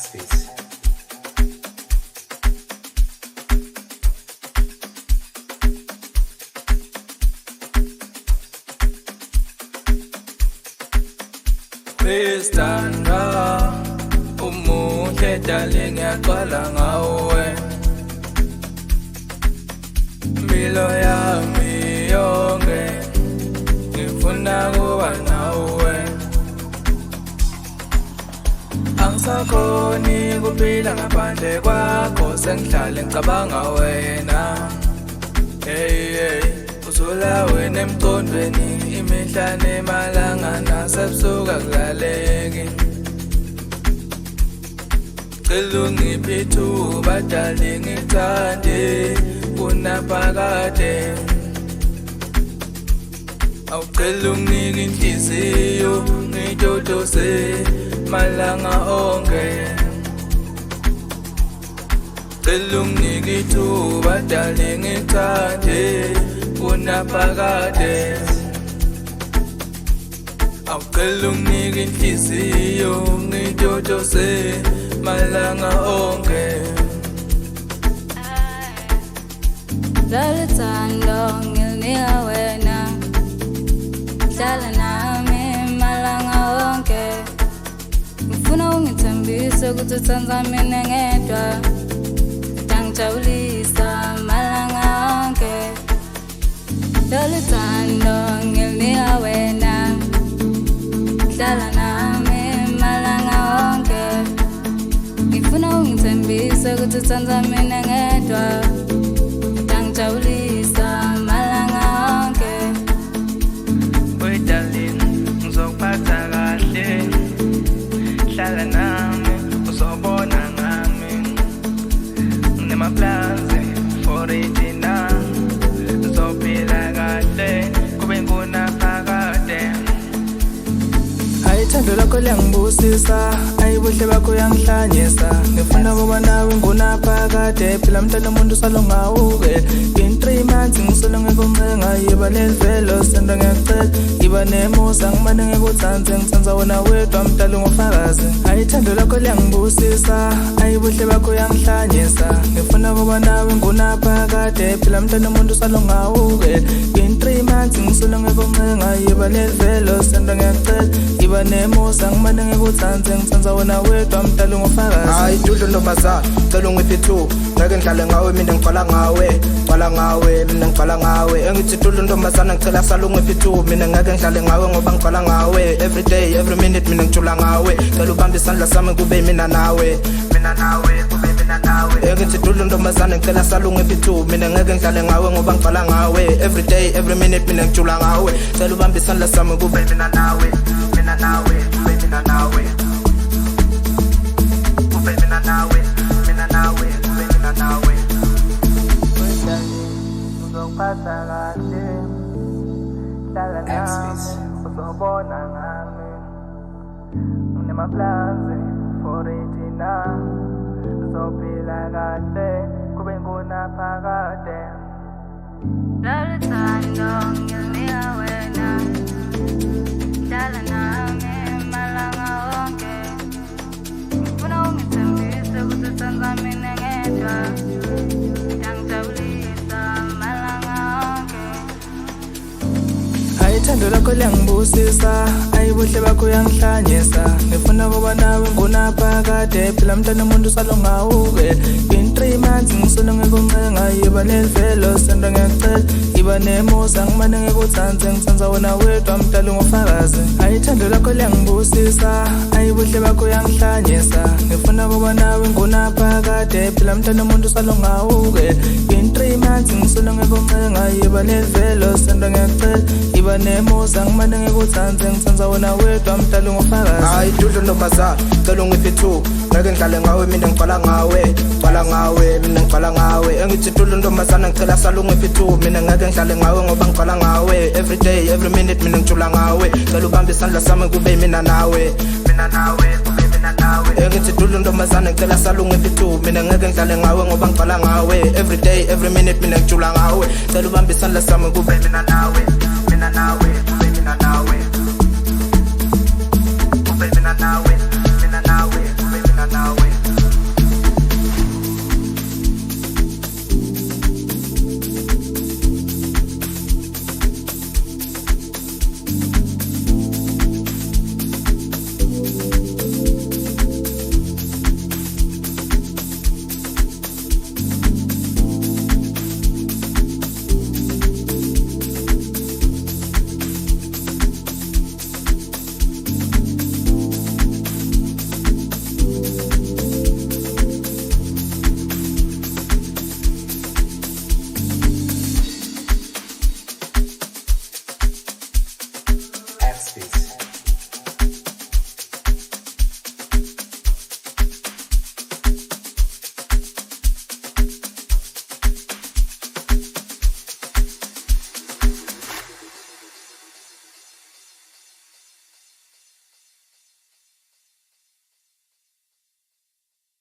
X-Beats. Bestanda umuhle darling ngiyaqala ngawe Impilo yami yonke ngifuna kuba nawe Angisakhoni kuphila ngaphandle kwakho sengihlale ngicabanga wena Hey uzula wena emqondweni imihla nemalanga nasebusuku akulaleki Cela ungiphe ithuba darling ngikuthande kunaphakade Awucela unginike inhliziyo ngidodose malanga onke Cela unginike ithuba darling ngikuthande kunaphakade Awucela unginike inhliziyo ngidodose malanga onke Lolu thando ngilinika wena Hlala nami malanga onke Ngifuna ungithembise ukuthi uthanda mina ngedwa Ngijabulisa malanga onke Lolu thando ngilinika wena Hlala nami malanga onke Ngifuna ungithembise ukuthi uthanda mina ngedwa Ngijabulisa malanga onke Boy darling ngizokuphatha kahle Hlala nami uzobona ngami Nginemaplans for it now Ngizophila kahle kube ngunaphakade Ayithando lakho liyangibusisa ayibuhle bakho uyangihlanyisa ngifuna kuba nawe ngunaphakade phela mntana umuntu usalo ngawuke in 3 months ngisolo ngekuncenga yiba lelivelo sento ngiyacela yiba nemusa ngimane ngikuthanze ngithanza wena wedwa mdala ungufakazi ayithando lakho liyangibusisa ayibuhle bakho uyangihlanyisa ngifuna kuba nawe ngunaphakade phela mntana umuntu usalo ngawuke in 3 months ngisolo ngekuncenga yiba lelivelo sento ngiyacela yiba nemusa ngimane ngikuthanze ngithanza wena wedwa mdala ungufakazi hayi dudlu ntombazana cela ungiphe ithuba ngeke ngihlale ngawe mina ngibhala ngawe mina ngibhala ngawe engithi dudlu ntombazana ngicela sala ungiphe ithuba mina ngeke ngihlale ngawe ngoba ngibhala ngawe every day every minute mina ngijula ngawe cela ubambe isandla sami kube mina nawe kube mina nawe engithi dudlu ntombazana ngicela sala ungiphe ithuba mina ngeke ngihlale ngawe ngoba ngibhala ngawe every day every minute mina ngijula ngawe cela ubambe isandla sami kube mina nawe kube mina nawe Uzongiphatha kahle Hlala X-Beats. nami uzobona ngami Nginemaplans for it now Ngizophila kahle kube ngunaphakade Lolu thando ngilinika wena Hlala nami malanga onke Ngifuna ungithembise ukuthi uthanda mina ngedwa Ngijabulisa malanga onke Ayithando lakho liyangibusisa ayibuhle bakho uyangihlanyisa ngifuna kuba nawe ngunaphakade phela mntana umuntu usalo ngawuke in 3 months ngisolo ngekuncenga yiba lelivelo sento ngiyacela yiba nemusa ngimane ngikuthanze ngithanza wena wedwa mdala ungufakazi ayithando lakho liyangibusisa ayibuhle bakho uyangihlanyisa ngifuna kuba nawe ngunaphakade phela mntana umuntu usalo ngawuke in 3 months ngisolo ngekuncenga yiba lelivelo sento ngiyacela yiba nemusa ngimane ngikuthanze ngithanza wena wedwa mdala ungufakazi hayi dudlu ntombazana cela ungiphe ithuba ngeke ngihlale ngawe mina ngibhala ngawe mina ngibhala ngawe engithi dudlu ntombazana ngicela sala ungiphe ithuba mina ngeke ngihlale ngawe ngoba ngibhala ngawe every day every minute mina ngijula ngawe cela ubambe isandla sami kube mina nawe kube mina nawe engithi dudlu ntombazana ngicela sala ungiphe ithuba mina ngeke ngihlale ngawe ngoba ngibhala ngawe every day every minute mina ngijula ngawe cela ubambe isandla sami kube mina nawe